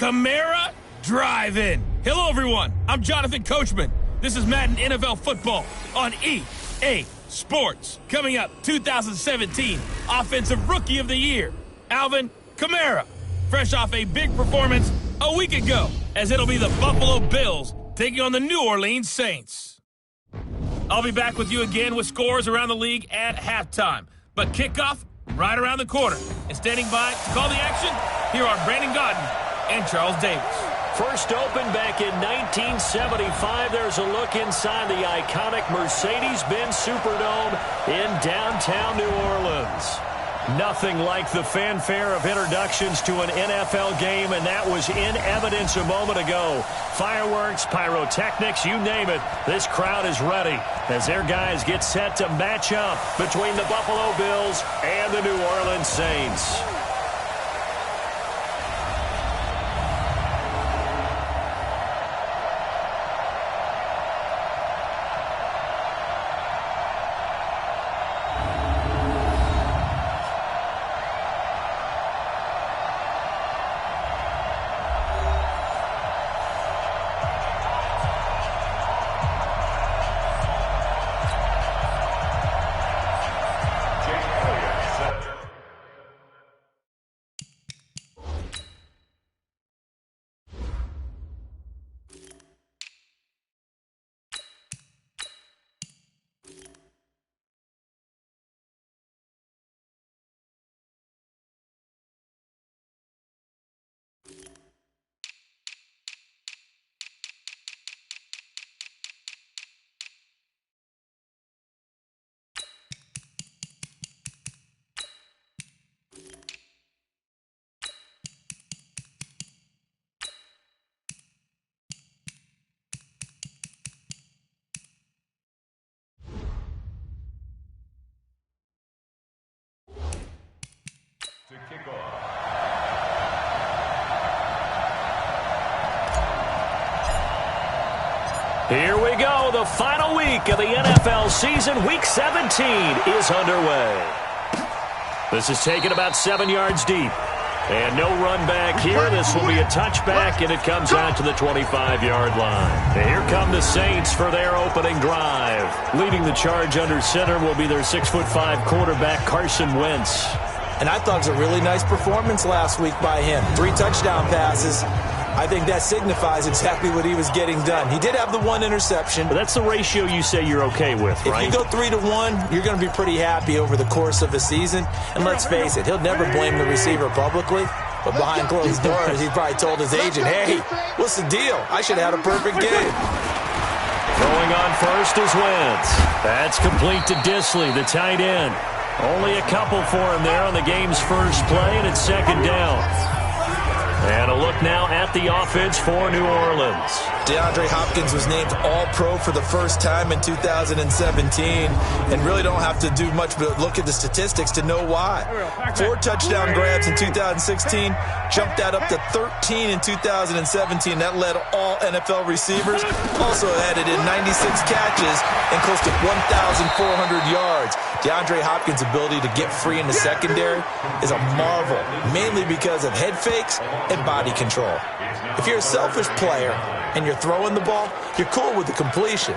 Kamara Drive-In. Hello, everyone. I'm Jonathan Coachman. This is Madden NFL Football on EA Sports. Coming up, 2017 Offensive Rookie of the Year, Alvin Kamara. Fresh off a big performance a week ago, as it'll be the Buffalo Bills taking on the New Orleans Saints. I'll be back with you again with scores around the league at halftime. But kickoff right around the corner. And standing by to call the action, here are Brandon Godden and Charles Davis. First opened back in 1975. There's a look inside the iconic Mercedes-Benz Superdome in downtown New Orleans. Nothing like the fanfare of introductions to an NFL game, and that was in evidence a moment ago. Fireworks, pyrotechnics, you name it. This crowd is ready as their guys get set to match up between the Buffalo Bills and the New Orleans Saints. Here we go. The final week of the NFL season. Week 17 is underway. This is taken about 7 yards deep. And no run back here. This will be a touchback, and it comes out to the 25-yard line. And here come the Saints for their opening drive. Leading the charge under center will be their 6'5" quarterback, Carson Wentz. And I thought it was a really nice performance last week by him. 3 touchdown passes. I think that signifies exactly what he was getting done. He did have the 1 interception. But that's the ratio you say you're okay with, right? If you go 3-1, you're going to be pretty happy over the course of a season. And let's face it, he'll never blame the receiver publicly. But behind closed doors, he probably told his agent, hey, what's the deal? I should have had a perfect game. Throwing on first is Wentz. That's complete to Disley, the tight end. Only a couple for him there on the game's first play, and it's second down. And a look now at the offense for New Orleans. DeAndre Hopkins was named All-Pro for the first time in 2017, and really don't have to do much but look at the statistics to know why. 4 touchdown grabs in 2016, jumped that up to 13 in 2017. That led all NFL receivers. Also added in 96 catches and close to 1,400 yards. DeAndre Hopkins' ability to get free in the secondary is a marvel, mainly because of head fakes and body control. If you're a selfish player and you're throwing the ball, you're cool with the completion.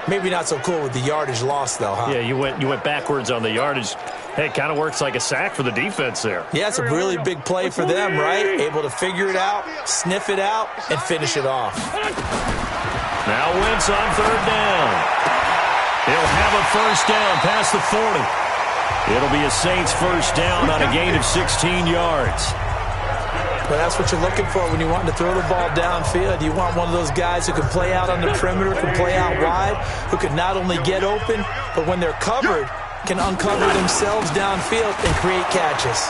Maybe not so cool with the yardage loss, though, huh? Yeah, you went backwards on the yardage. Hey, it kind of works like a sack for the defense there. Yeah, it's a really big play for them, right? Able to figure it out, sniff it out, and finish it off. Now Wentz on third down. He'll have a first down past the 40. It'll be a Saints first down on a gain of 16 yards. But that's what you're looking for when you want to throw the ball downfield. You want one of those guys who can play out on the perimeter, can play out wide, who can not only get open, but when they're covered, can uncover themselves downfield and create catches.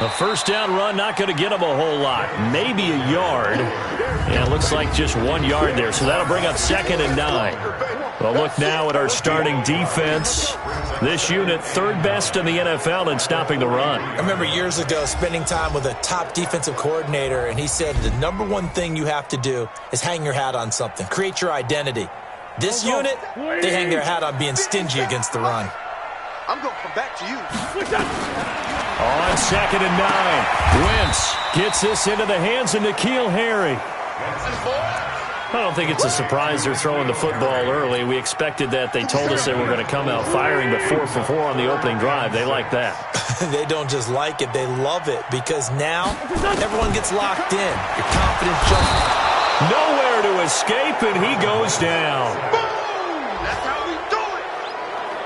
A first down run, not going to get them a whole lot. Maybe a yard. Yeah, it looks like just 1 yard there, so that'll bring up 2nd and 9. Well, look now at our starting defense. This unit, 3rd best in the NFL in stopping the run. I remember years ago spending time with a top defensive coordinator, and he said the number one thing you have to do is hang your hat on something. Create your identity. This unit, they hang their hat on being stingy against the run. I'm going to come back to you. On 2nd and 9, Wentz gets this into the hands of N'Keal Harry. I don't think it's a surprise they're throwing the football early. We expected that. They told us they were going to come out firing, but 4 for 4 on the opening drive. They like that. They don't just like it, they love it, because now everyone gets locked in. Your confidence jumps. Nowhere to escape, and he goes down.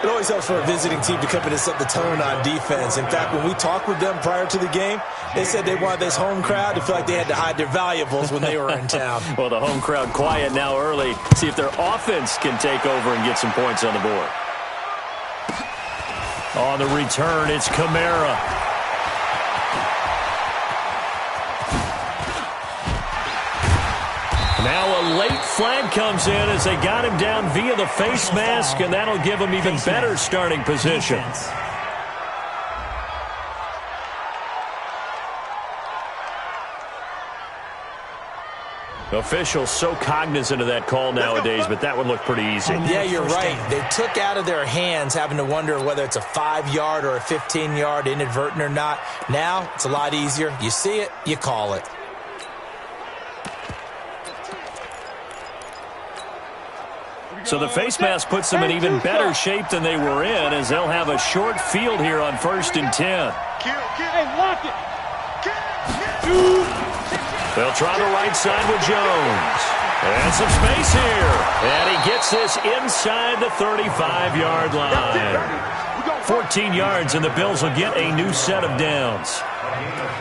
It always helps for a visiting team to come in and set the tone on defense. In fact, when we talked with them prior to the game, they said they wanted this home crowd to feel like they had to hide their valuables when they were in town. Well, the home crowd quiet now early. See if their offense can take over and get some points on the board. On the return, it's Kamara. Now a late flag comes in as they got him down via the face mask, and that'll give him even better starting position. Officials so cognizant of that call nowadays, but that would look pretty easy. Yeah, you're right. They took out of their hands having to wonder whether it's a 5-yard or a 15-yard inadvertent or not. Now it's a lot easier. You see it, you call it. So the face mask puts them in even better shape than they were in, as they'll have a short field here on 1st and 10. Hey, lock it. They'll try the right side with Jones. And some space here. And he gets this inside the 35-yard line. 14 yards, and the Bills will get a new set of downs.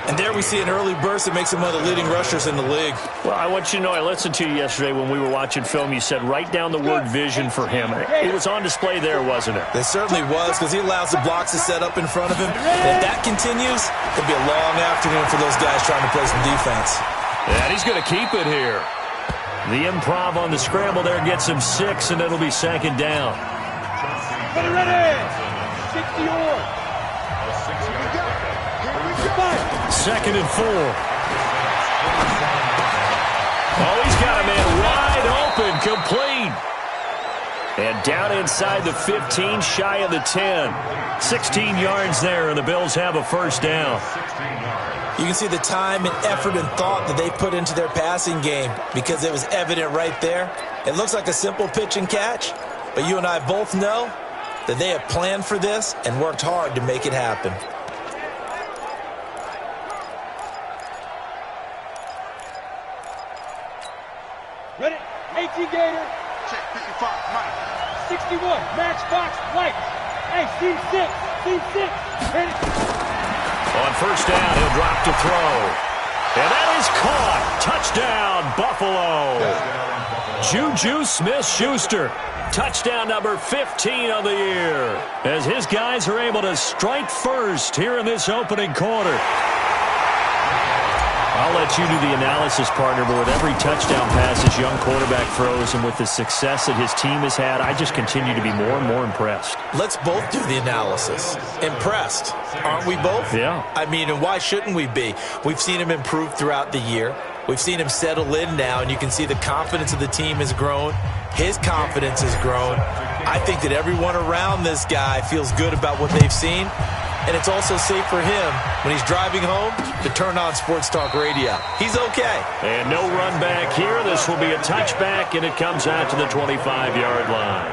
And there we see an early burst that makes him one of the leading rushers in the league. Well, I want you to know, I listened to you yesterday when we were watching film. You said write down the word vision for him. It was on display there, wasn't it? It certainly was, because he allows the blocks to set up in front of him. And if that continues, it'll be a long afternoon for those guys trying to play some defense. And he's going to keep it here. The improv on the scramble there gets him 6, and it'll be 2nd down. Ready. 60-yard. 2nd and 4. Oh, he's got a man wide open, complete. And down inside the 15, shy of the 10. 16 yards there, and the Bills have a 1st down. You can see the time and effort and thought that they put into their passing game, because it was evident right there. It looks like a simple pitch and catch, but you and I both know that they have planned for this and worked hard to make it happen. Ready? 18 Gator. Check 55, Mike. 61, matchbox, white. Hey, C6. Ready? On 1st down, he'll drop to throw. And that is caught. Touchdown, Buffalo. Juju Smith-Schuster. Touchdown number 15 of the year, as his guys are able to strike first here in this opening quarter. I'll let you do the analysis, partner, but with every touchdown pass his young quarterback throws and with the success that his team has had, I just continue to be more and more impressed. Let's both do the analysis. Impressed, aren't we both? Yeah. I mean, and why shouldn't we be? We've seen him improve throughout the year. We've seen him settle in now, and you can see the confidence of the team has grown. His confidence has grown. I think that everyone around this guy feels good about what they've seen. And it's also safe for him when he's driving home to turn on Sports Talk Radio. He's okay. And no run back here. This will be a touchback, and it comes out to the 25-yard line.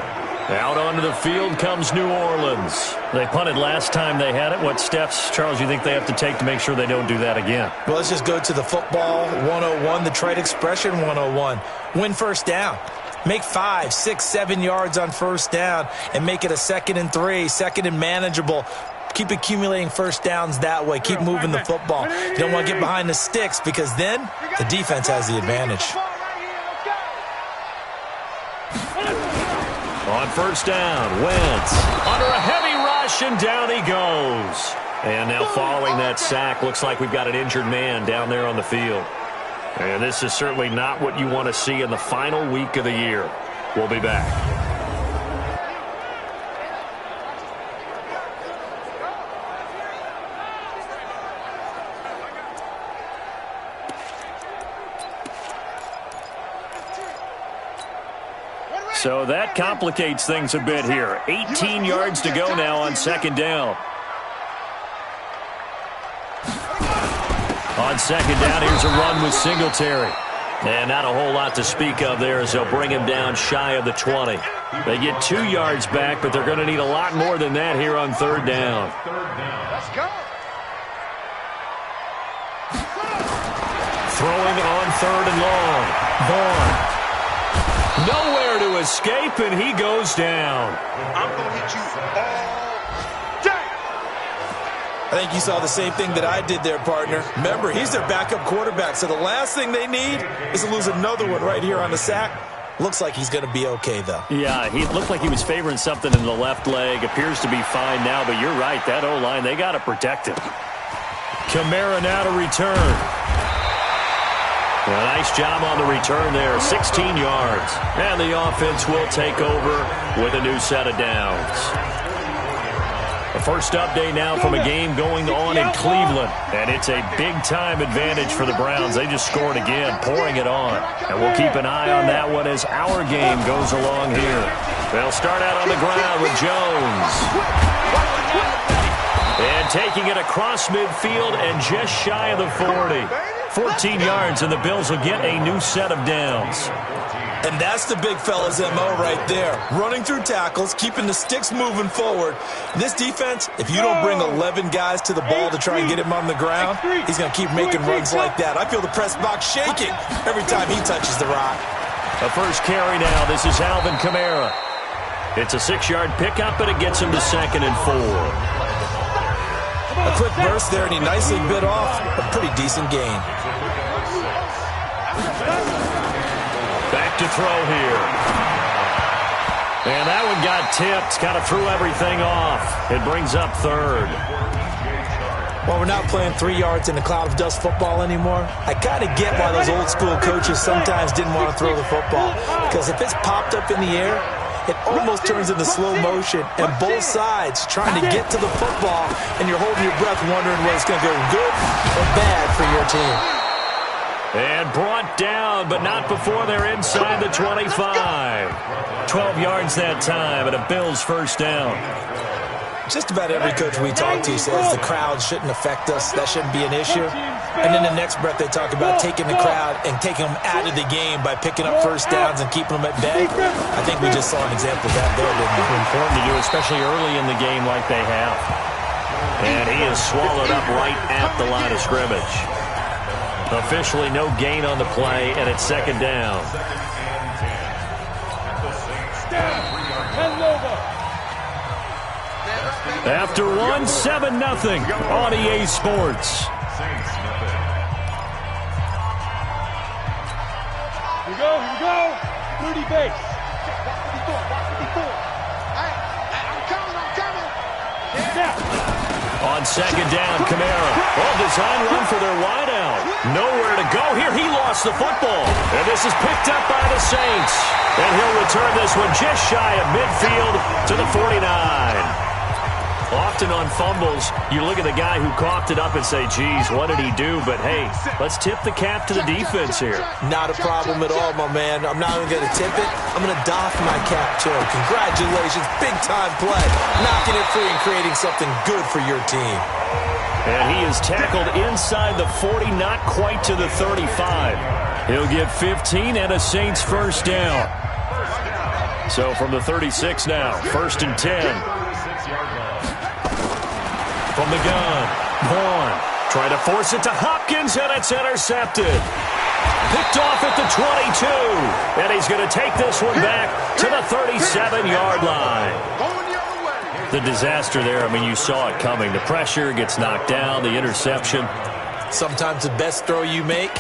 Out onto the field comes New Orleans. They punted last time they had it. What steps, Charles, you think they have to take to make sure they don't do that again? Well, let's just go to the football 101, the trade expression 101. Win 1st down. Make 5, 6, 7 yards on 1st down and make it a 2nd and 3, 2nd and manageable. Keep accumulating 1st downs that way. Keep moving the football. You don't want to get behind the sticks, because then the defense has the advantage. On 1st down, Wentz under a heavy rush, and down he goes. And now following that sack, looks like we've got an injured man down there on the field. And this is certainly not what you want to see in the final week of the year. We'll be back. So that complicates things a bit here. 18 yards to go now on 2nd down. On second down, here's a run with Singletary. And not a whole lot to speak of there as they'll bring him down shy of the 20. They get 2 yards back, but they're going to need a lot more than that here on third down. Let's go. Throwing on third and long. Vaughn. Nowhere to escape, and he goes down. I'm going to hit you all day. I think you saw the same thing that I did there, partner. Remember, he's their backup quarterback, so the last thing they need is to lose another one right here on the sack. Looks like he's going to be okay, though. Yeah, he looked like he was favoring something in the left leg. Appears to be fine now, but you're right. That O-line, they got to protect him. Kamara now to return. A nice job on the return there, 16 yards. And the offense will take over with a new set of downs. The first update now from a game going on in Cleveland. And it's a big-time advantage for the Browns. They just scored again, pouring it on. And we'll keep an eye on that one as our game goes along here. They'll start out on the ground with Jones. And taking it across midfield and just shy of the 40. 14 yards, and the Bills will get a new set of downs. And that's the big fella's MO right there. Running through tackles, keeping the sticks moving forward. This defense, if you don't bring 11 guys to the ball to try and get him on the ground, he's going to keep making runs like that. I feel the press box shaking every time he touches the rock. The first carry now. This is Alvin Kamara. It's a 6-yard pickup, but it gets him to 2nd and 4. A quick burst there, and he nicely bit off a pretty decent gain. Back to throw here. And that one got tipped, kind of threw everything off. It brings up 3rd. Well, we're not playing 3 yards in a cloud of dust football anymore. I kind of get why those old school coaches sometimes didn't want to throw the football. Because if it's popped up in the air, it almost turns into slow motion, and both sides trying to get to the football, and you're holding your breath wondering whether it's going to go good or bad for your team. And brought down, but not before they're inside the 25. 12 yards that time, and a Bills first down. Just about every coach we talk to says the crowd shouldn't affect us. That shouldn't be an issue. And in the next breath, they talk about taking the crowd and taking them out of the game by picking up first downs and keeping them at bay. I think we just saw an example of that there, didn't we? Important to do, especially early in the game like they have. And he is swallowed up right at the line of scrimmage. Officially no gain on the play, and it's 2nd down. After one, 7-0 on EA Sports. Here we go. 30 base. I'm coming. On 2nd down, Kamara. Well, design run for their wideout. Nowhere to go here. He lost the football. And this is picked up by the Saints. And he'll return this one just shy of midfield to the 49. Often on fumbles, you look at the guy who coughed it up and say, geez, what did he do? But, hey, let's tip the cap to the defense here. Not a problem at all, my man. I'm not even going to tip it. I'm going to doff my cap to him. Congratulations. Big-time play. Knocking it free and creating something good for your team. And he is tackled inside the 40, not quite to the 35. He'll get 15 and a Saints first down. So from the 36 now, 1st and 10. From the gun, Vaughn trying to force it to Hopkins, and it's intercepted. Picked off at the 22, and he's going to take this one back to the 37-yard line. The disaster there, I mean, you saw it coming. The pressure gets knocked down, the interception. Sometimes the best throw you make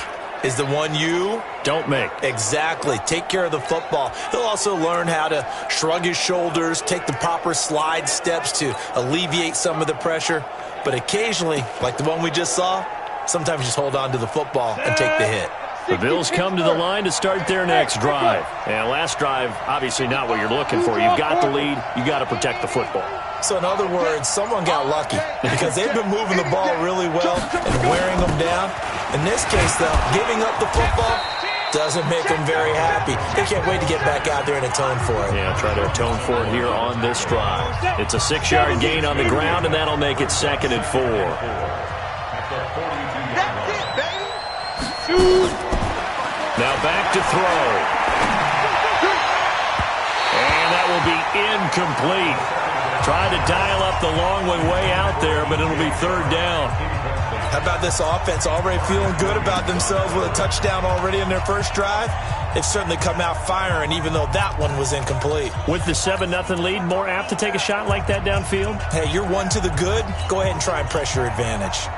is the one you don't make. Exactly. Take care of the football. He'll also learn how to shrug his shoulders, take the proper slide steps to alleviate some of the pressure. But occasionally, like the one we just saw, sometimes just hold on to the football and take the hit. The Bills come to the line to start their next drive. And last drive, obviously not what you're looking for. You've got the lead. You got to protect the football. So in other words, someone got lucky because they've been moving the ball really well and wearing them down. In this case, though, giving up the football doesn't make them very happy. They can't wait to get back out there and atone for it. Yeah, try to atone for it here on this drive. It's a 6-yard gain on the ground, and that'll make it 2nd and 4. Now back to throw. And that will be incomplete. Tried to dial up the long way out there, but it'll be third down. How about this offense already feeling good about themselves with a touchdown already in their first drive? They've certainly come out firing, even though that one was incomplete. With the 7-0 lead, more apt to take a shot like that downfield? Hey, you're one to the good. Go ahead and try and press your advantage.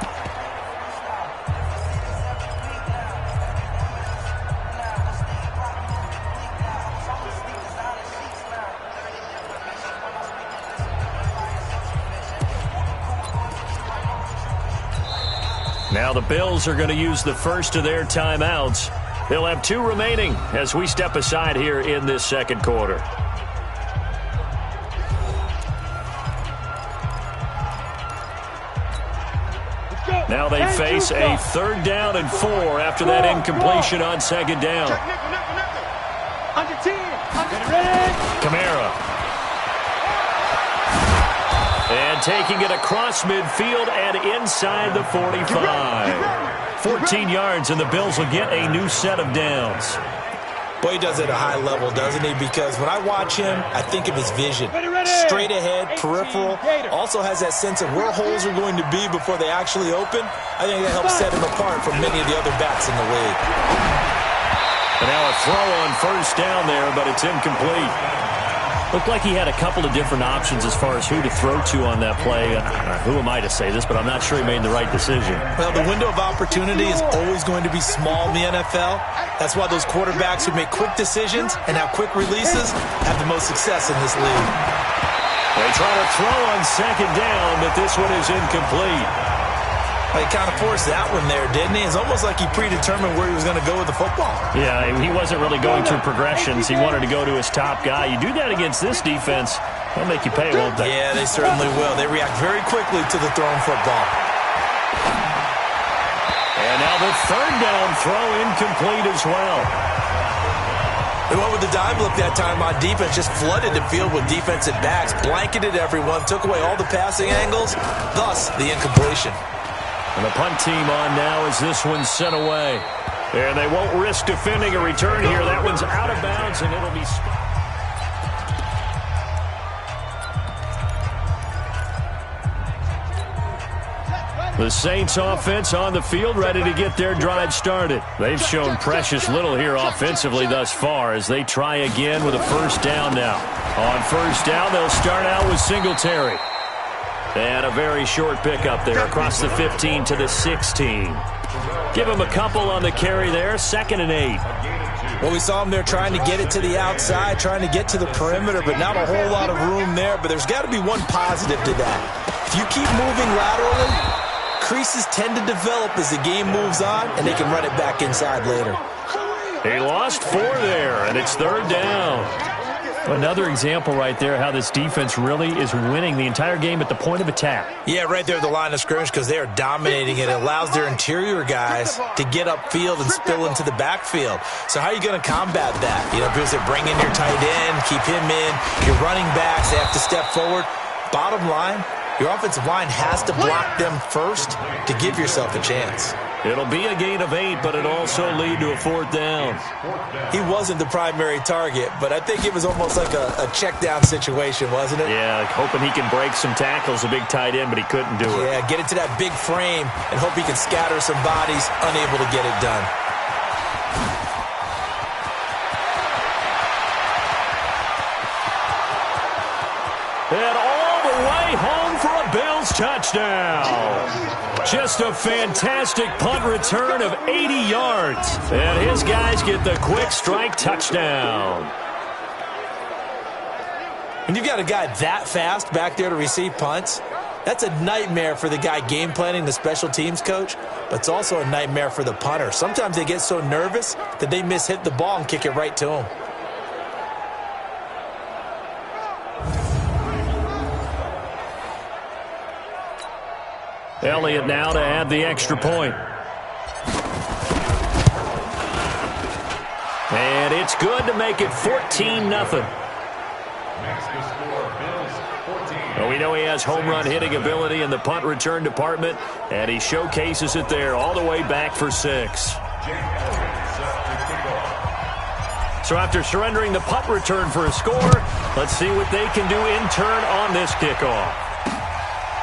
Now the Bills are going to use the first of their timeouts. They'll have 2 remaining as we step aside here in this second quarter. Now they face a 3rd down and 4 after that incompletion on 2nd down. Under 10. Kamara. And taking it across midfield and inside the 45. 14 yards, and the Bills will get a new set of downs. Boy, he does it at a high level, doesn't he? Because when I watch him, I think of his vision. Straight ahead, peripheral. Also has that sense of where holes are going to be before they actually open. I think that helps set him apart from many of the other backs in the league. And now a throw on 1st down there, but it's incomplete. Looked like he had a couple of different options as far as who to throw to on that play. Who am I to say this, but I'm not sure he made the right decision. Well, the window of opportunity is always going to be small in the NFL. That's why those quarterbacks who make quick decisions and have quick releases have the most success in this league. They try to throw on 2nd down, but this one is incomplete. He kind of forced that one there, didn't he? It's almost like he predetermined where he was going to go with the football. Yeah, he wasn't really going through progressions. He wanted to go to his top guy. You do that against this defense, they'll make you pay, won't they? Yeah, they certainly will. They react very quickly to the thrown football. And now the 3rd down throw incomplete as well. They went with the dime look that time on defense, just flooded the field with defensive backs, blanketed everyone, took away all the passing angles, thus the incompletion. And the punt team on now as this one's sent away. And they won't risk defending a return here. That one's out of bounds, and it'll be... The Saints offense on the field, ready to get their drive started. They've shown precious little here offensively thus far as they try again with a 1st down now. On 1st down, they'll start out with Singletary. And a very short pickup there across the 15 to the 16. Give him a couple on the carry there, 2nd and 8. Well, we saw him there trying to get it to the outside, trying to get to the perimeter, but not a whole lot of room there. But there's got to be one positive to that. If you keep moving laterally, creases tend to develop as the game moves on, and they can run it back inside later. He lost 4 there, and it's 3rd down. Another example right there how this defense really is winning the entire game at the point of attack. Yeah, right there at the line of scrimmage because they are dominating it. It allows their interior guys to get upfield and spill into the backfield. So how are you going to combat that? You know, people say bring in your tight end, keep him in. Your running backs, they have to step forward. Bottom line, your offensive line has to block them first to give yourself a chance. It'll be a gain of 8, but it'll also lead to a 4th down. He wasn't the primary target, but I think it was almost like a check down situation, wasn't it? Yeah, like hoping he can break some tackles, a big tight end, but he couldn't do it. Yeah, get into that big frame and hope he can scatter some bodies, unable to get it done. And all the way home for a Bills touchdown. Just a fantastic punt return of 80 yards. And his guys get the quick strike touchdown. When you've got a guy that fast back there to receive punts, that's a nightmare for the guy game planning, the special teams coach, but it's also a nightmare for the punter. Sometimes they get so nervous that they mishit the ball and kick it right to him. Elliott now to add the extra point. And it's good to make it 14-0. Well, we know he has home run hitting ability in the punt return department, and he showcases it there all the way back for 6. So after surrendering the punt return for a score, let's see what they can do in turn on this kickoff.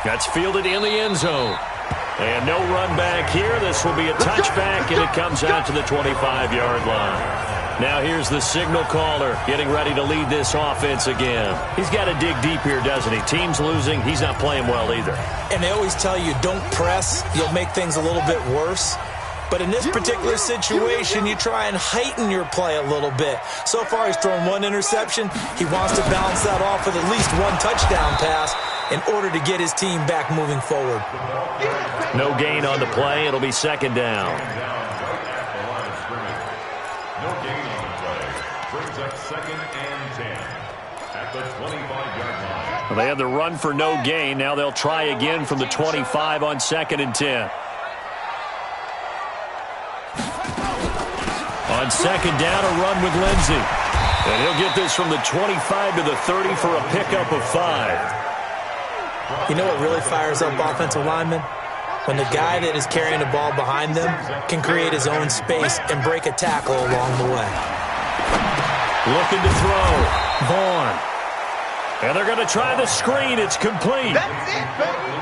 That's fielded in the end zone. And no run back here. This will be a touchback, and it comes out to the 25-yard line. Now here's the signal caller getting ready to lead this offense again. He's got to dig deep here, doesn't he? Team's losing. He's not playing well either. And they always tell you, don't press. You'll make things a little bit worse. But in this particular situation, you try and heighten your play a little bit. So far, he's thrown one interception. He wants to balance that off with at least one touchdown pass in order to get his team back moving forward. No gain on the play. It'll be second down. No gain on the play. Brings up 2nd and 10 at the 25-yard line. Well, they had the run for no gain. Now they'll try again from the 25 on 2nd and 10. On 2nd down, a run with Lindsey. And he'll get this from the 25 to the 30 for a pickup of 5. You know what really fires up offensive linemen? When the guy that is carrying the ball behind them can create his own space and break a tackle along the way. Looking to throw. Vaughn. And they're going to try the screen. It's complete. That's it, baby.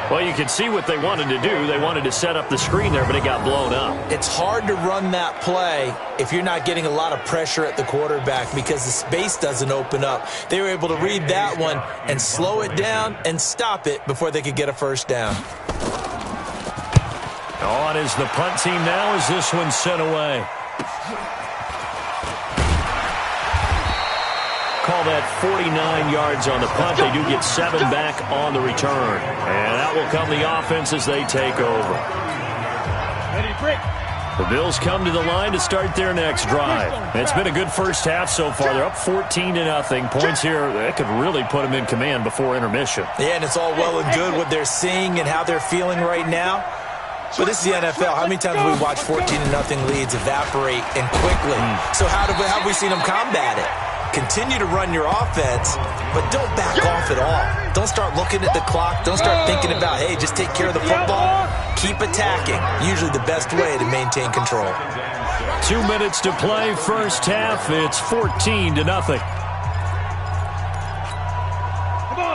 Well, you can see what they wanted to do. They wanted to set up the screen there, but it got blown up. It's hard to run that play if you're not getting a lot of pressure at the quarterback because the space doesn't open up. They were able to read that one and slow it down and stop it before they could get a first down. On is the punt team now as this one's sent away. Call that 49 yards on the punt. They do get 7 back on the return. And out will come the offense as they take over. Ready, break. The Bills come to the line to start their next drive. It's been a good first half so far. They're up 14-0. Points here, that could really put them in command before intermission. Yeah, and it's all well and good what they're seeing and how they're feeling right now. But this is the NFL. How many times have we watched 14-0 leads evaporate and quickly? So how have we seen them combat it? Continue to run your offense, but don't back off at all. Don't start looking at the clock. Don't start thinking about, hey, just take care of the football. Keep attacking. Usually the best way to maintain control. 2 minutes to play first half. It's 14-0.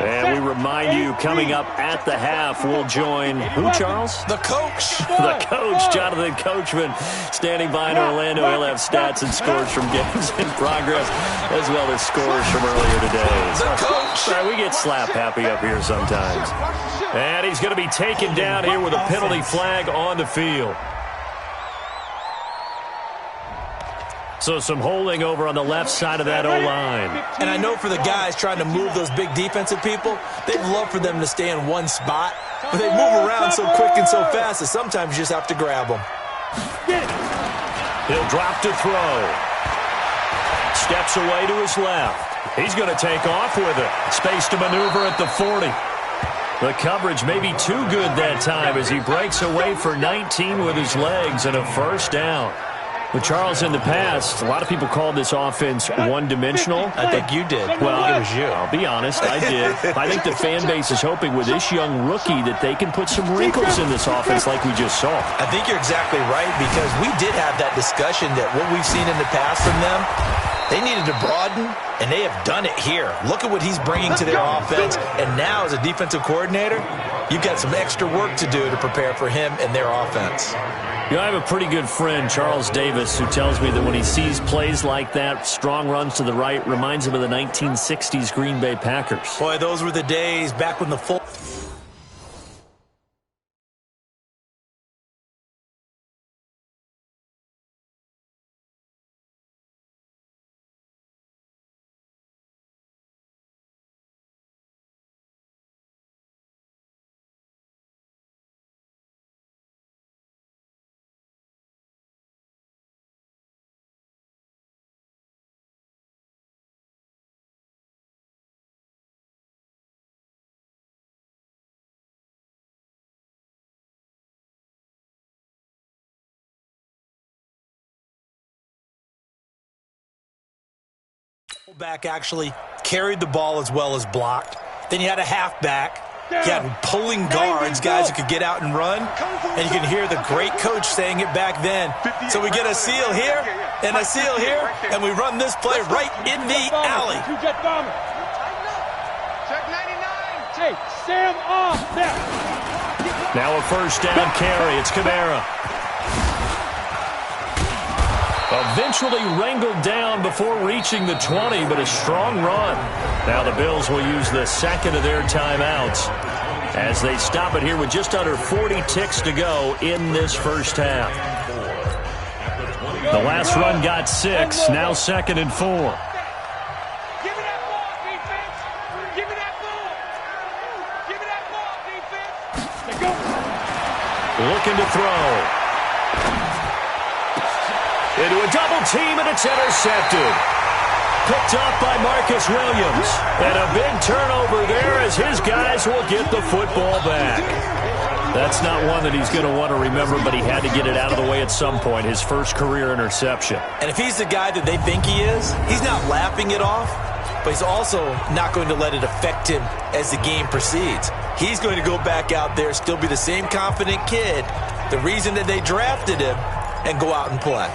And we remind you, coming up at the half, we'll join who, Charles? The coach. The coach, Jonathan Coachman, standing by in Orlando. He'll have stats and scores from games in progress, as well as scores from earlier today. The coach. Sorry, we get slap happy up here sometimes. And he's going to be taken down here with a penalty flag on the field. So some holding over on the left side of that O-line. And I know for the guys trying to move those big defensive people, they'd love for them to stay in one spot, but they move around so quick and so fast that sometimes you just have to grab them. He'll drop to throw. Steps away to his left. He's going to take off with it. Space to maneuver at the 40. The coverage may be too good that time as he breaks away for 19 with his legs and a first down. Well, Charles, in the past, a lot of people called this offense one-dimensional. I think you did. Well, it was you. I'll be honest, I did. I think the fan base is hoping with this young rookie that they can put some wrinkles in this offense like we just saw. I think you're exactly right because we did have that discussion that what we've seen in the past from them, they needed to broaden, and they have done it here. Look at what he's bringing to their offense, and now as a defensive coordinator, you've got some extra work to do to prepare for him and their offense. You know, I have a pretty good friend, Charles Davis, who tells me that when he sees plays like that, strong runs to the right, reminds him of the 1960s Green Bay Packers. Boy, those were the days back when the full... Back actually carried the ball as well as blocked. Then you had a halfback He had pulling guards, guys who could get out and run, and you can hear the great coach saying it back then. So we get a seal here and a seal here, and we run this play right in the alley. Check 99. Hey, Sam off. Now a first down carry. It's Kamara. Eventually wrangled down before reaching the 20, but a strong run. Now the Bills will use the second of their timeouts as they stop it here with just under 40 ticks to go in this first half. The last run got 6, now 2nd and 4. Give me that ball, defense. Give me that ball. Give me that ball, defense. Let's go. Looking to throw. Into a double team, and it's intercepted. Picked up by Marcus Williams. And a big turnover there as his guys will get the football back. That's not one that he's going to want to remember, but he had to get it out of the way at some point, his first career interception. And if he's the guy that they think he is, he's not laughing it off, but he's also not going to let it affect him as the game proceeds. He's going to go back out there, still be the same confident kid, the reason that they drafted him, and go out and play.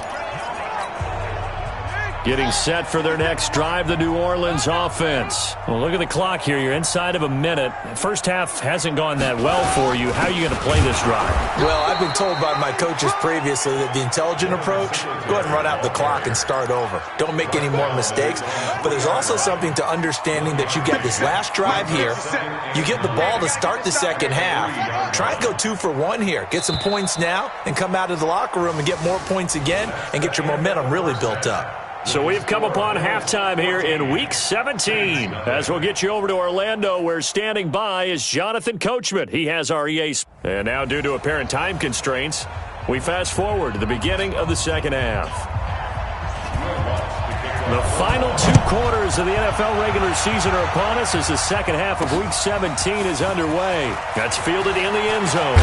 Getting set for their next drive, the New Orleans offense. Well, look at the clock here. You're inside of a minute. First half hasn't gone that well for you. How are you going to play this drive? Well, I've been told by my coaches previously that the intelligent approach, go ahead and run out the clock and start over. Don't make any more mistakes. But there's also something to understanding that you get this last drive here. You get the ball to start the second half. Try and go 2 for 1 here. Get some points now and come out of the locker room and get more points again and get your momentum really built up. So we've come upon halftime here in Week 17. As we'll get you over to Orlando, where standing by is Jonathan Coachman. He has our EA. And now, due to apparent time constraints, we fast forward to the beginning of the second half. The final 2 quarters of the NFL regular season are upon us as the second half of Week 17 is underway. That's fielded in the end zone.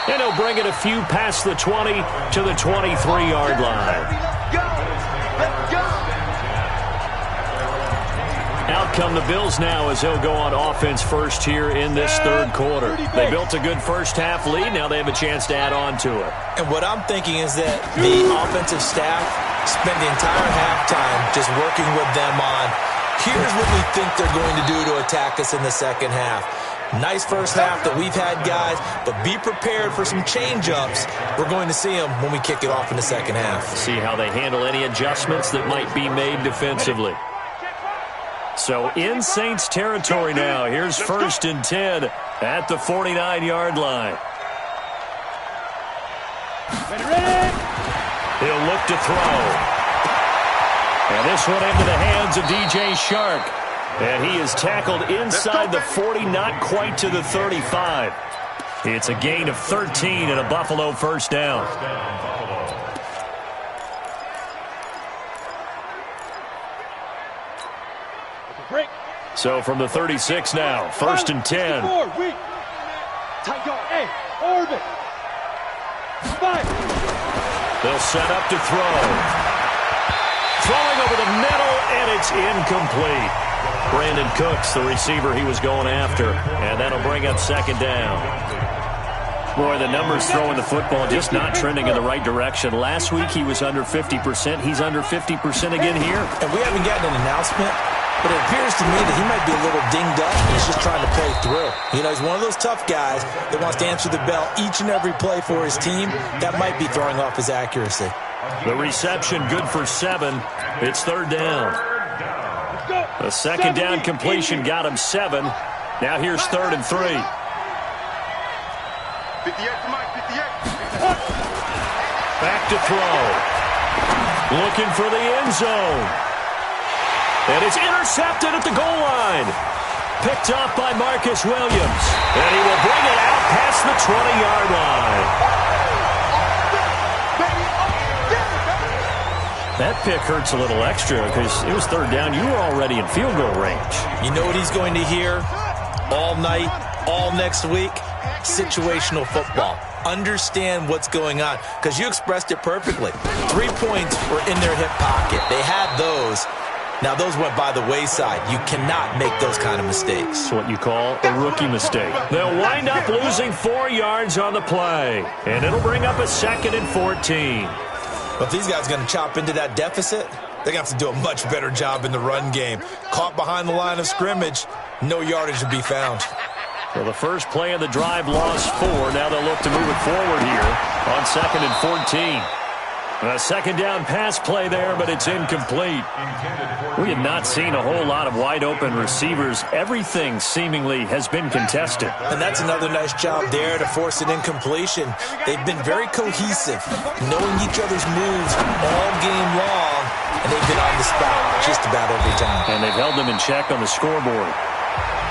And he'll bring it a few past the 20 to the 23-yard line. Out come the Bills now as they'll go on offense first here in this third quarter. They built a good first half lead. Now they have a chance to add on to it. And what I'm thinking is that the offensive staff spent the entire halftime just working with them on, here's what we think they're going to do to attack us in the second half. Nice first half that we've had, guys, but be prepared for some change-ups. We're going to see them when we kick it off in the second half. See how they handle any adjustments that might be made defensively. So in Saints territory now. Here's 1st and 10 at the 49-yard line. He'll look to throw. And this one into the hands of DJ Shark. And he is tackled inside the 40, not quite to the 35. It's a gain of 13 and a Buffalo first down. So from the 36 now, 1st and 10. They'll set up to throw. Throwing over the middle, and it's incomplete. Brandon Cooks, the receiver he was going after, and that'll bring up 2nd down. Boy, the numbers throwing the football just not trending in the right direction. Last week he was under 50%. He's under 50% again here. And we haven't gotten an announcement, but it appears to me that he might be a little dinged up and he's just trying to play through. You know, he's one of those tough guys that wants to answer the bell each and every play for his team. That might be throwing off his accuracy. The reception good for 7. It's 3rd down. The 2nd down completion got him 7. Now here's 3rd and 3. Back to throw. Looking for the end zone. And it's intercepted at the goal line. Picked off by Marcus Williams. And he will bring it out past the 20-yard line. That pick hurts a little extra because it was 3rd down. You were already in field goal range. You know what he's going to hear all night, all next week? Situational football. Understand what's going on because you expressed it perfectly. 3 points were in their hip pocket. They had those. Now, those went by the wayside. You cannot make those kind of mistakes. It's what you call a rookie mistake. They'll wind up losing 4 yards on the play, and it'll bring up a 2nd and 14. But if these guys are going to chop into that deficit, they're going to have to do a much better job in the run game. Caught behind the line of scrimmage, no yardage to be found. Well, the first play of the drive lost 4. Now they'll look to move it forward here on 2nd and 14. A second down pass play there, but it's incomplete. We have not seen a whole lot of wide-open receivers. Everything seemingly has been contested. And that's another nice job there to force an incompletion. They've been very cohesive, knowing each other's moves all game long, and they've been on the spot just about every time. And they've held them in check on the scoreboard.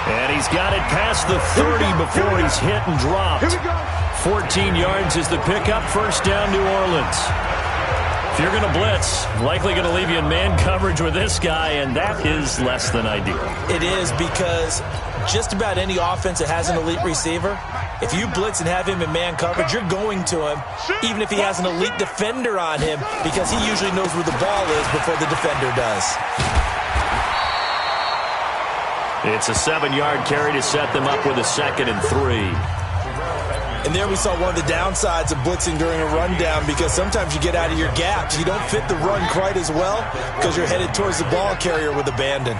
And he's got it past the 30 before he's hit and dropped. 14 yards is the pickup. First down, New Orleans. If you're going to blitz, likely going to leave you in man coverage with this guy, and that is less than ideal. It is, because just about any offense that has an elite receiver, if you blitz and have him in man coverage, you're going to him, even if he has an elite defender on him, because he usually knows where the ball is before the defender does. It's a 7-yard carry to set them up with a 2nd and 3. And there we saw one of the downsides of blitzing during a rundown, because sometimes you get out of your gaps. You don't fit the run quite as well because you're headed towards the ball carrier with abandon.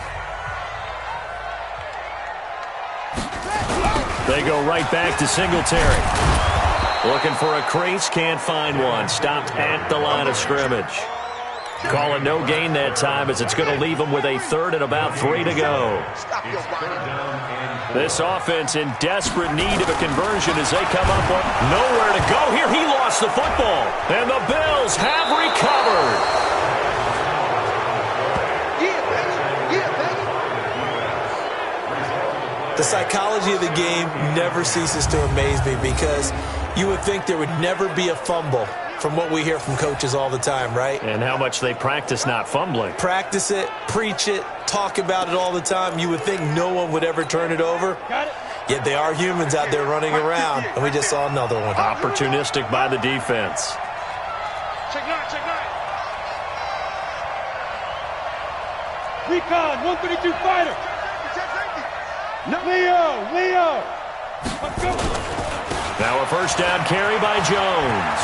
They go right back to Singletary. Looking for a crease, can't find one. Stopped at the line of scrimmage. Call it no gain that time, as it's going to leave them with a 3rd and about 3 to go. This offense in desperate need of a conversion as they come up with nowhere to go. Here he lost the football, and the Bills have recovered. The psychology of the game never ceases to amaze me, because you would think there would never be a fumble from what we hear from coaches all the time, right? And how much they practice not fumbling. Practice it, preach it, talk about it all the time. You would think no one would ever turn it over. Yet they are humans out there running around, and we just saw another one. Opportunistic by the defense. Check 9, check 9. Recon, 132 fighter. Leo. Let's go. Now a first down carry by Jones.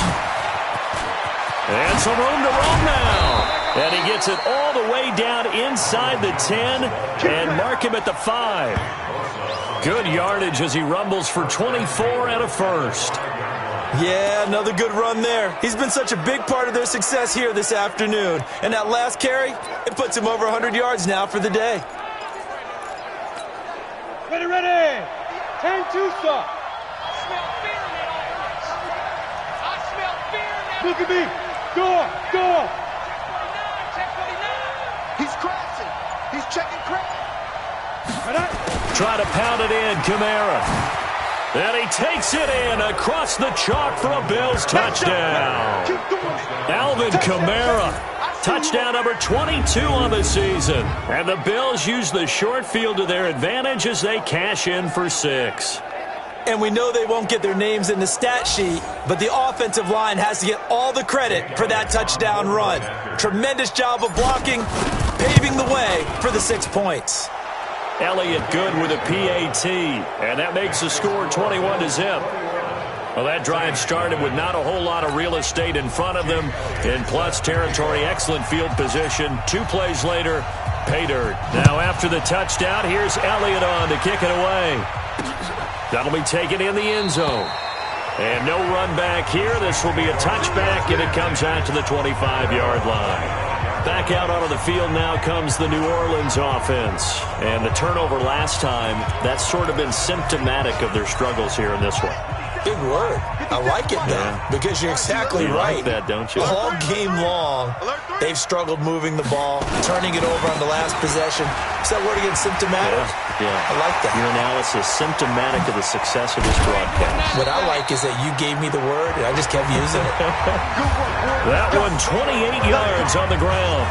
And some room to roam now. And he gets it all the way down inside the 10 and mark him at the 5. Good yardage as he rumbles for 24 and a first. Yeah, another good run there. He's been such a big part of their success here this afternoon. And that last carry, it puts him over 100 yards now for the day. Ready. 10-2 stop. Look at me. Go. He's crashing. He's checking crash. Try to pound it in, Kamara. And he takes it in across the chalk for a Bills touchdown. Alvin Kamara, touchdown number 22 on the season. And the Bills use the short field to their advantage as they cash in for 6. And we know they won't get their names in the stat sheet, but the offensive line has to get all the credit for that touchdown run. Tremendous job of blocking, paving the way for the 6 points. Elliott good with a PAT, and that makes the score 21-0. Well, that drive started with not a whole lot of real estate in front of them. In plus territory, excellent field position. 2 plays later, pay dirt. Now after the touchdown, here's Elliott on to kick it away. That'll be taken in the end zone. And no run back here. This will be a touchback, and it comes out to the 25-yard line. Back out onto the field now comes the New Orleans offense. And the turnover last time, that's sort of been symptomatic of their struggles here in this one. Big word. I like it, though, because you're exactly right. You like that, don't you? All game long, they've struggled moving the ball, turning it over on the last possession. Is that word again, symptomatic? Yeah. I like that. Your analysis, symptomatic of the success of this broadcast. What I like is that you gave me the word, and I just kept using it. That one, 28 yards on the ground.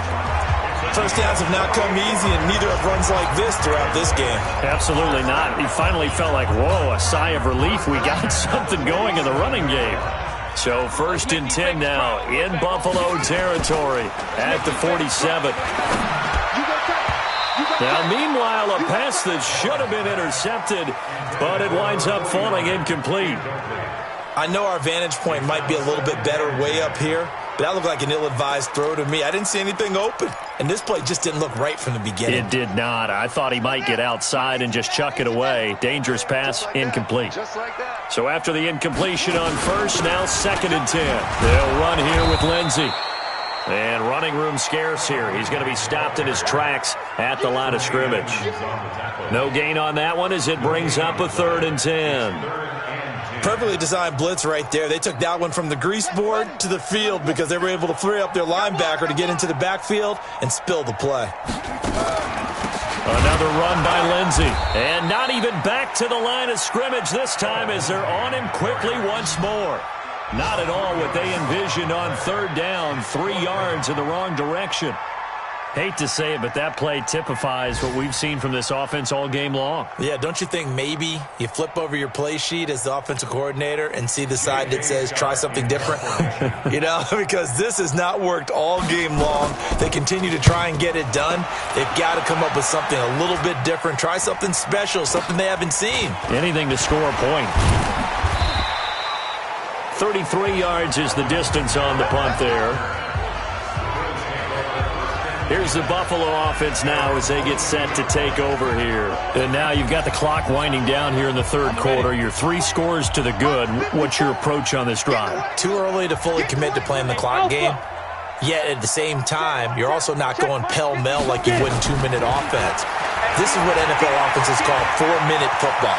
First downs have not come easy, and neither have runs like this throughout this game. Absolutely not. He finally felt like, whoa, a sigh of relief. We got something going in the running game. So 1st and 10 now in Buffalo territory at the 47. Now, meanwhile, a pass that should have been intercepted, but it winds up falling incomplete. I know our vantage point might be a little bit better way up here, but that looked like an ill-advised throw to me. I didn't see anything open, and this play just didn't look right from the beginning. It did not. I thought he might get outside and just chuck it away. Dangerous pass, incomplete. So after the incompletion on first, now 2nd and 10. They'll run here with Lindsey. And running room scarce here. He's going to be stopped in his tracks at the line of scrimmage. No gain on that one as it brings up a 3rd and 10. Perfectly designed blitz right there. They took that one from the grease board to the field because they were able to free up their linebacker to get into the backfield and spill the play. Another run by Lindsey. And not even back to the line of scrimmage this time as they're on him quickly once more. Not at all what they envisioned on 3rd down, 3 yards in the wrong direction. Hate to say it, but that play typifies what we've seen from this offense all game long. Yeah, don't you think maybe you flip over your play sheet as the offensive coordinator and see the side that says try something different? You know, because this has not worked all game long. They continue to try and get it done. They've got to come up with something a little bit different. Try something special, something they haven't seen. Anything to score a point. 33 yards is the distance on the punt there. Here's the Buffalo offense now as they get set to take over here. And now you've got the clock winding down here in the 3rd quarter. You're 3 scores to the good. What's your approach on this drive? Too early to fully commit to playing the clock game. Yet at the same time, you're also not going pell-mell like you would in 2-minute offense. This is what NFL offenses call 4-minute football.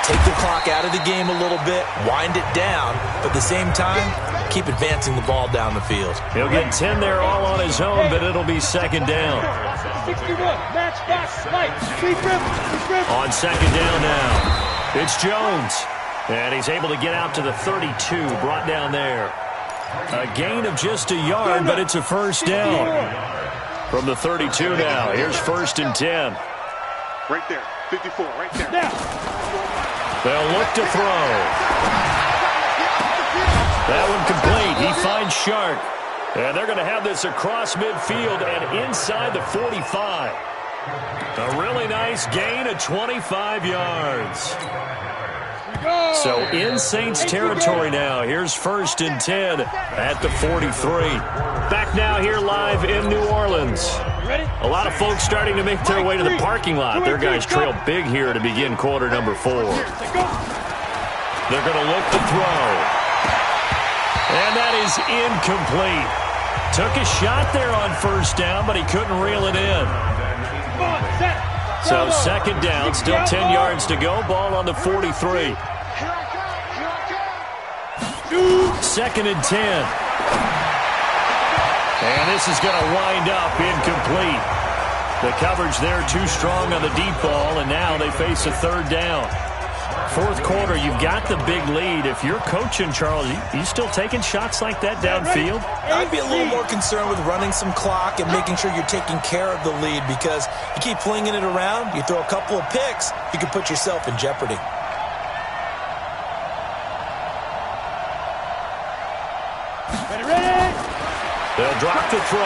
Take the clock out of the game a little bit, wind it down, but at the same time, keep advancing the ball down the field. He'll get 10 there all on his own, but it'll be 2nd down. 61, match box, light, on 2nd down now, it's Jones. And he's able to get out to the 32, brought down there. A gain of just a yard, but it's a 1st down. From the 32 now, here's 1st and 10. Right there, 54, right there. Now. They'll look to throw. That one complete. He finds Shark. And they're going to have this across midfield and inside the 45. A really nice gain of 25 yards. So in Saints territory now. Here's 1st and 10 at the 43. Back now here live in New Orleans. A lot of folks starting to make their way to the parking lot. Their guys trail big here to begin quarter number 4. They're going to look to throw. And that is incomplete. Took a shot there on 1st down, but he couldn't reel it in. So 2nd down, still 10 yards to go. Ball on the 43. 2nd and 10. And this is going to wind up incomplete. The coverage there too strong on the deep ball, and now they face a 3rd down. 4th quarter, you've got the big lead. If you're coaching, Charles, you still taking shots like that downfield? I'd be a little more concerned with running some clock and making sure you're taking care of the lead, because you keep flinging it around, you throw a couple of picks, you can put yourself in jeopardy. They'll drop the throw.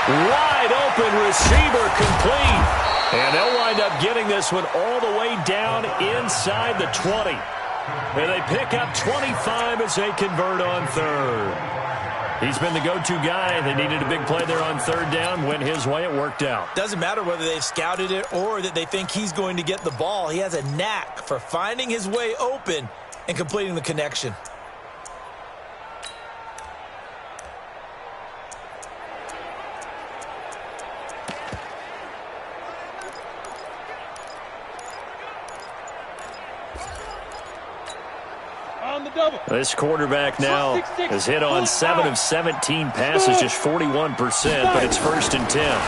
Wide open receiver complete. And they'll wind up getting this one all the way down inside the 20. And they pick up 25 as they convert on 3rd. He's been the go-to guy. They needed a big play there on 3rd down. Went his way. It worked out. Doesn't matter whether they've scouted it or that they think he's going to get the ball. He has a knack for finding his way open and completing the connection. This quarterback now has hit on 7 of 17 passes, just 41%, but it's 1st and 10.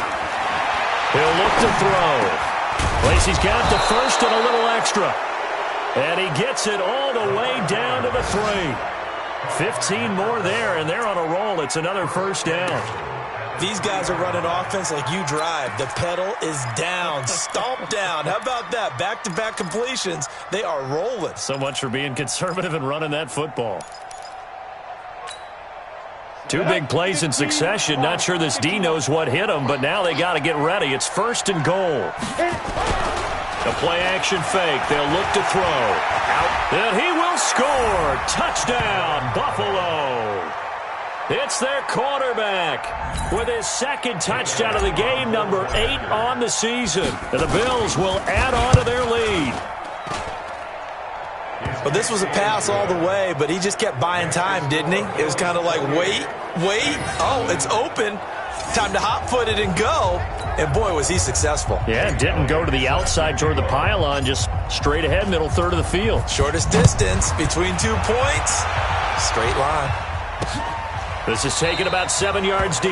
He'll look to throw. Lacey's got the 1st and a little extra. And he gets it all the way down to the 3. 15 more there, and they're on a roll. It's another 1st down. These guys are running offense like you drive. The pedal is down, stomped down. How about that? Back-to-back completions. They are rolling. So much for being conservative and running that football. Two big plays in succession. Not sure this D knows what hit him, but now they got to get ready. It's 1st and goal. The play-action fake. They'll look to throw. Out. And he will score. Touchdown, Buffalo. It's their quarterback with his 2nd touchdown of the game, number 8 on the season. And the Bills will add on to their lead. Well, this was a pass all the way, but he just kept buying time, didn't he? It was kind of like, wait. Oh, it's open. Time to hot-foot it and go. And, boy, was he successful. Yeah, didn't go to the outside toward the pylon, just straight ahead, middle third of the field. Shortest distance between 2 points. Straight line. This is taken about 7 yards deep.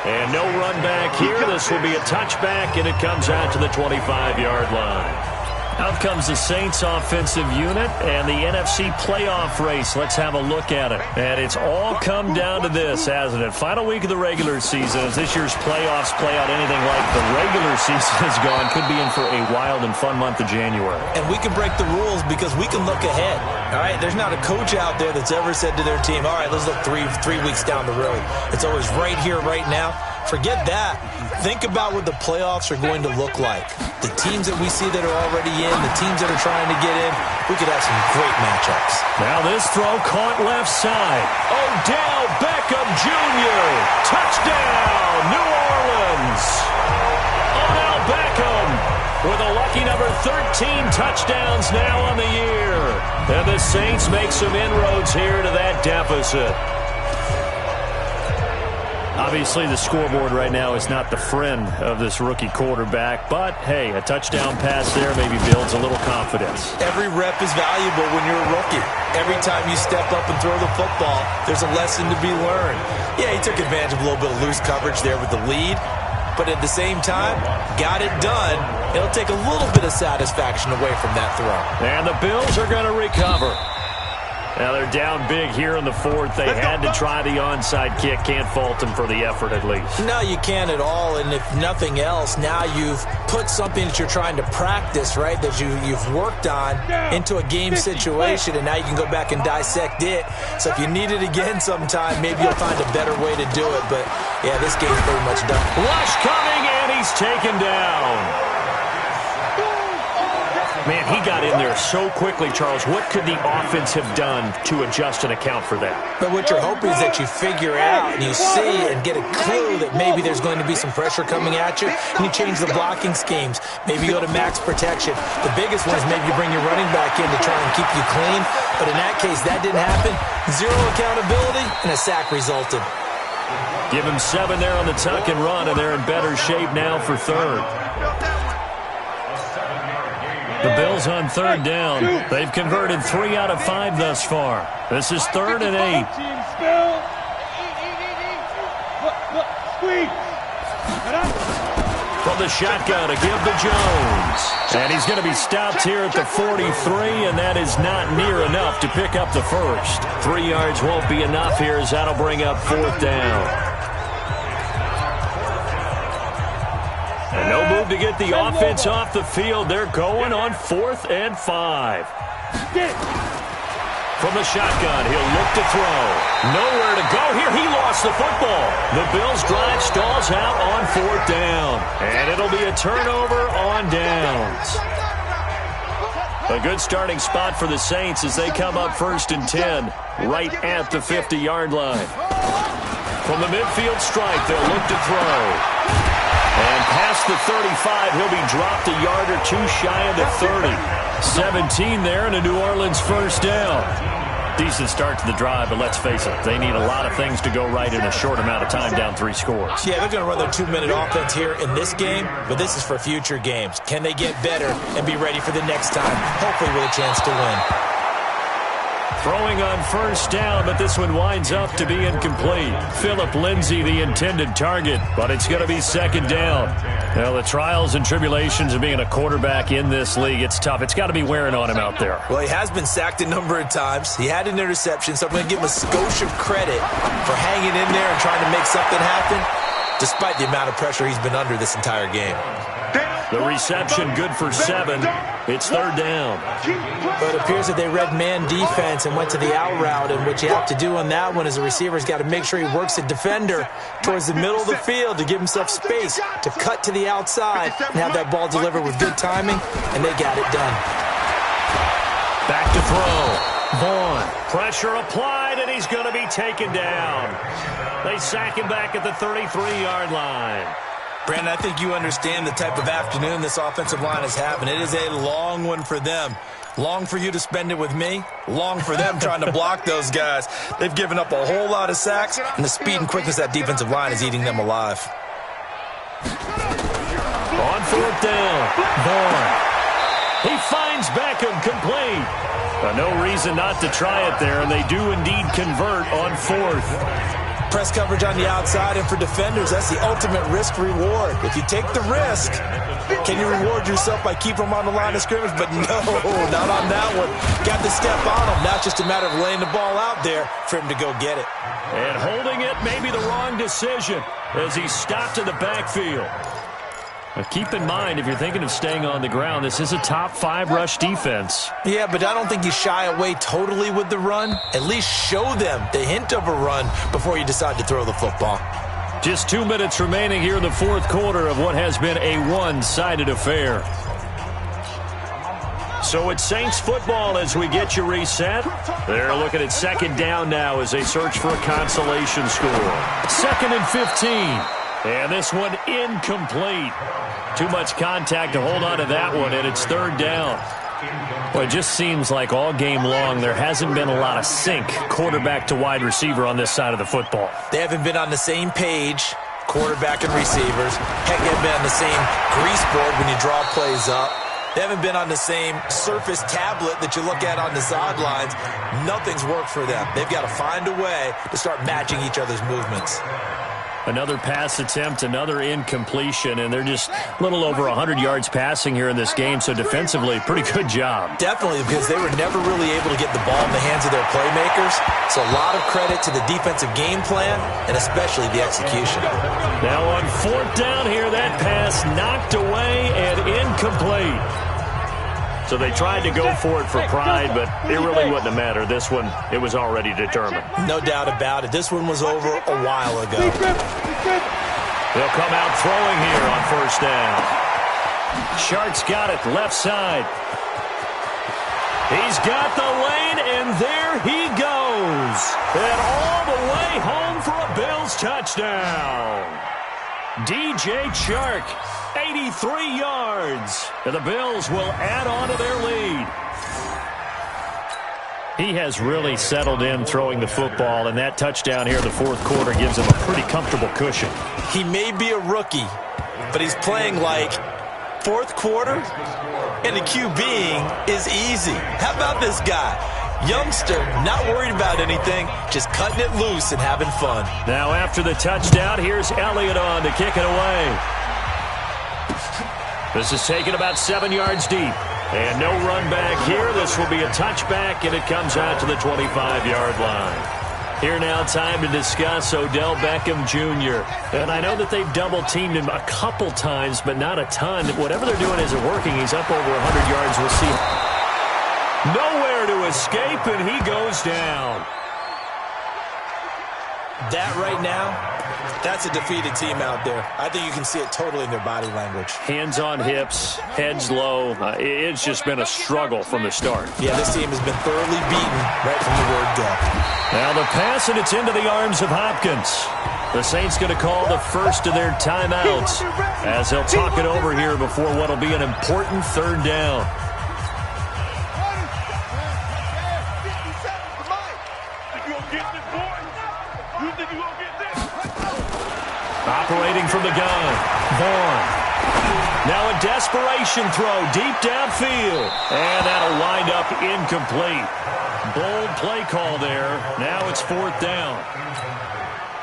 And no run back here. This will be a touchback, and it comes out to the 25-yard line. Out comes the Saints offensive unit and the NFC playoff race. Let's have a look at it. And it's all come down to this, hasn't it? Final week of the regular season. As this year's playoffs play out anything like the regular season is gone, could be in for a wild and fun month of January. And we can break the rules because we can look ahead. All right, there's not a coach out there that's ever said to their team, all right, let's look three weeks down the road. It's always right here, right now. Forget that. Think about what the playoffs are going to look like. The teams that we see that are already in, the teams that are trying to get in, we could have some great matchups. Now this throw caught left side. Odell Beckham Jr. Touchdown, New Orleans. Odell Beckham with a lucky number 13 touchdowns now on the year. And the Saints make some inroads here to that deficit. Obviously, the scoreboard right now is not the friend of this rookie quarterback, but, hey, a touchdown pass there maybe builds a little confidence. Every rep is valuable when you're a rookie. Every time you step up and throw the football, there's a lesson to be learned. Yeah, he took advantage of a little bit of loose coverage there with the lead, but at the same time, got it done. It'll take a little bit of satisfaction away from that throw. And the Bills are going to recover. Now they're down big here in the 4th. They had to try the onside kick. Can't fault them for the effort at least. No, you can't at all. And if nothing else, now you've put something that you're trying to practice, right, that you've worked on into a game situation, and now you can go back and dissect it. So if you need it again sometime, maybe you'll find a better way to do it. But, yeah, this game's pretty much done. Rush coming, and he's taken down. Man, he got in there so quickly, Charles. What could the offense have done to adjust and account for that? But what you're hoping is that you figure out and you see and get a clue that maybe there's going to be some pressure coming at you, and you change the blocking schemes. Maybe you go to max protection. The biggest one is maybe you bring your running back in to try and keep you clean. But in that case, that didn't happen. Zero accountability, and a sack resulted. Give him 7 there on the tuck and run, and they're in better shape now for 3rd. The Bills on 3rd down. They've converted 3 out of 5 thus far. This is 3rd and 8. From the shotgun to give to Jones. And he's going to be stopped here at the 43, and that is not near enough to pick up the first. 3 yards won't be enough here as that'll bring up 4th down. And no move to get the offense off the field. They're going on 4th and 5. From the shotgun, he'll look to throw. Nowhere to go here. He lost the football. The Bills drive stalls out on 4th down. And it'll be a turnover on downs. A good starting spot for the Saints as they come up 1st and 10, right at the 50-yard line. From the midfield stripe, they'll look to throw. And past the 35, he'll be dropped a yard or 2 shy of the 30. 17 there and a New Orleans first down. Decent start to the drive, but let's face it, they need a lot of things to go right in a short amount of time, down 3 scores. Yeah, they're going to run their 2-minute offense here in this game, but this is for future games. Can they get better and be ready for the next time, hopefully with a chance to win? Throwing on first down, but this one winds up to be incomplete. Phillip Lindsay, the intended target, but it's going to be 2nd down. Now, the trials and tribulations of being a quarterback in this league, it's tough. It's got to be wearing on him out there. Well, he has been sacked a number of times. He had an interception, so I'm going to give him a skosh of credit for hanging in there and trying to make something happen, despite the amount of pressure he's been under this entire game. The reception good for 7. It's 3rd down. But it appears that they read man defense and went to the out route, and what you have to do on that one is the receiver's got to make sure he works the defender towards the middle of the field to give himself space to cut to the outside and have that ball delivered with good timing, and they got it done. Back to throw. Vaughn. Pressure applied, and he's going to be taken down. They sack him back at the 33-yard line. Brandon, I think you understand the type of afternoon this offensive line is having. It is a long one for them. Long for you to spend it with me. Long for them trying to block those guys. They've given up a whole lot of sacks, and the speed and quickness of that defensive line is eating them alive. On 4th down, Vaughn. He finds Beckham complete. No reason not to try it there, and they do indeed convert on 4th. Press coverage on the outside, and for defenders, that's the ultimate risk-reward. If you take the risk, can you reward yourself by keeping them on the line of scrimmage? But no, not on that one. Got to step on them. Now it's just a matter of laying the ball out there for him to go get it. And holding it may be the wrong decision as he stopped in the backfield. Now keep in mind, if you're thinking of staying on the ground, this is a top 5 rush defense. Yeah, but I don't think you shy away totally with the run. At least show them the hint of a run before you decide to throw the football. Just 2 minutes remaining here in the 4th quarter of what has been a one-sided affair. So it's Saints football as we get you reset. They're looking at 2nd down now as they search for a consolation score. 2nd and 15. And this one incomplete. Too much contact to hold on to that one, and it's 3rd down. Well, it just seems like all game long there hasn't been a lot of sync quarterback to wide receiver on this side of the football. They haven't been on the same page, quarterback and receivers. Heck, they haven't been on the same grease board when you draw plays up. They haven't been on the same surface tablet that you look at on the sidelines. Nothing's worked for them. They've got to find a way to start matching each other's movements. Another pass attempt, another incompletion, and they're just a little over 100 yards passing here in this game, so defensively, pretty good job. Definitely, because they were never really able to get the ball in the hands of their playmakers, so a lot of credit to the defensive game plan, and especially the execution. Now on 4th down here, that pass knocked away and incomplete. So they tried to go for it for pride, but it really wouldn't have mattered. This one, it was already determined. No doubt about it. This one was over a while ago. They'll come out throwing here on 1st down. Shark's got it, left side. He's got the lane, and there he goes. And all the way home for a Bills touchdown. DJ Chark, 83 yards. And the Bills will add on to their lead. He has really settled in throwing the football, and that touchdown here in the 4th quarter gives him a pretty comfortable cushion. He may be a rookie, but he's playing like 4th quarter, and the QBing is easy. How about this guy? Youngster, not worried about anything, just cutting it loose and having fun. Now after the touchdown, here's Elliott on to kick it away. This is taken about 7 yards deep. And no run back here. This will be a touchback, and it comes out to the 25-yard line. Here now, time to discuss Odell Beckham Jr. And I know that they've double-teamed him a couple times, but not a ton. Whatever they're doing isn't working. He's up over 100 yards. We'll see. Nowhere to escape, and he goes down. That right now, that's a defeated team out there. I think you can see it totally in their body language. Hands on hips, heads low. It's just been a struggle from the start. Yeah, this team has been thoroughly beaten right from the word go. Now the pass, and it's into the arms of Hopkins. The Saints going to call the first of their timeouts as they'll talk it over here before what will be an important 3rd down. Operating from the gun, Vaughn. Now a desperation throw deep downfield. And that'll wind up incomplete. Bold play call there. Now it's 4th down.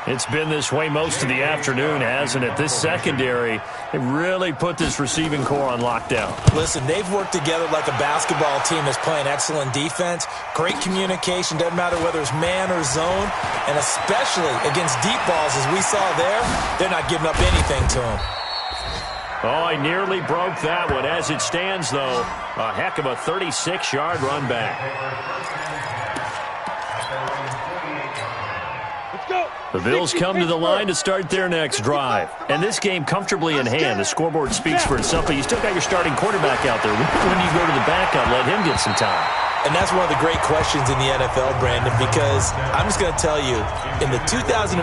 It's been this way most of the afternoon, hasn't it? This secondary, it really put this receiving core on lockdown. Listen, they've worked together like a basketball team that's playing excellent defense. Great communication, doesn't matter whether it's man or zone. And especially against deep balls, as we saw there, they're not giving up anything to them. Oh, he nearly broke that one. As it stands, though, a heck of a 36-yard run back. Let's go. The Bills come to the line to start their next drive. And this game comfortably in hand. The scoreboard speaks for itself, but you still got your starting quarterback out there. When do you go to the backup, let him get some time? And that's one of the great questions in the NFL, Brandon, because I'm just going to tell you, in the 2015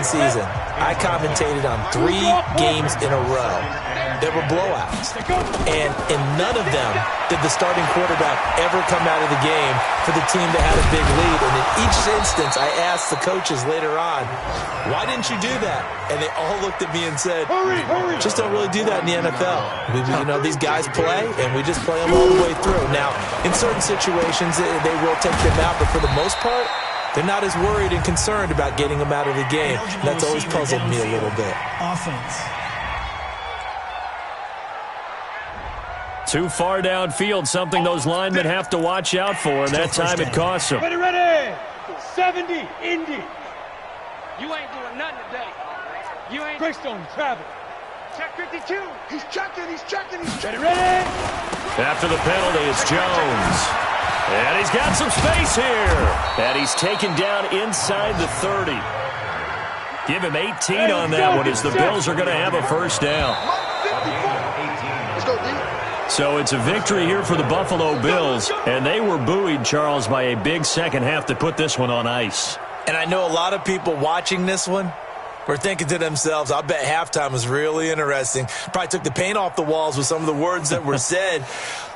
season, I commentated on 3 games in a row that were blowouts. And in none of them did the starting quarterback ever come out of the game for the team that had a big lead. And in each instance, I asked the coaches later on, why didn't you do that? And they all looked at me and said, just don't really do that in the NFL. These guys play, and we just play them all the way through. Now, in certain situations, they will take them out, but for the most part, they're not as worried and concerned about getting them out of the game. And that's always puzzled me a little bit. Offense. Too far downfield, something those linemen have to watch out for, and that time it costs them. Ready. 70, Indy. You ain't doing nothing today. You ain't. Greystone, travel. Check 52. He's checking. Ready. After the penalty, it's Jones. And he's got some space here. And he's taken down inside the 30. Give him 18 on that one as the Bills are going to have a first down. Let's go, D. So it's a victory here for the Buffalo Bills. And they were buoyed, Charles, by a big second half to put this one on ice. And I know a lot of people watching this one were thinking to themselves, I bet halftime was really interesting. Probably took the paint off the walls with some of the words that were said.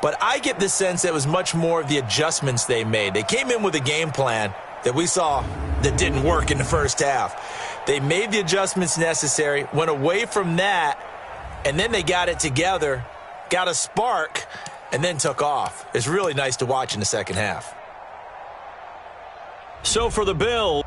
But I get the sense that it was much more of the adjustments they made. They came in with a game plan that we saw that didn't work in the first half. They made the adjustments necessary, went away from that, and then they got it together, got a spark, and then took off. It's really nice to watch in the second half. So for the Bills,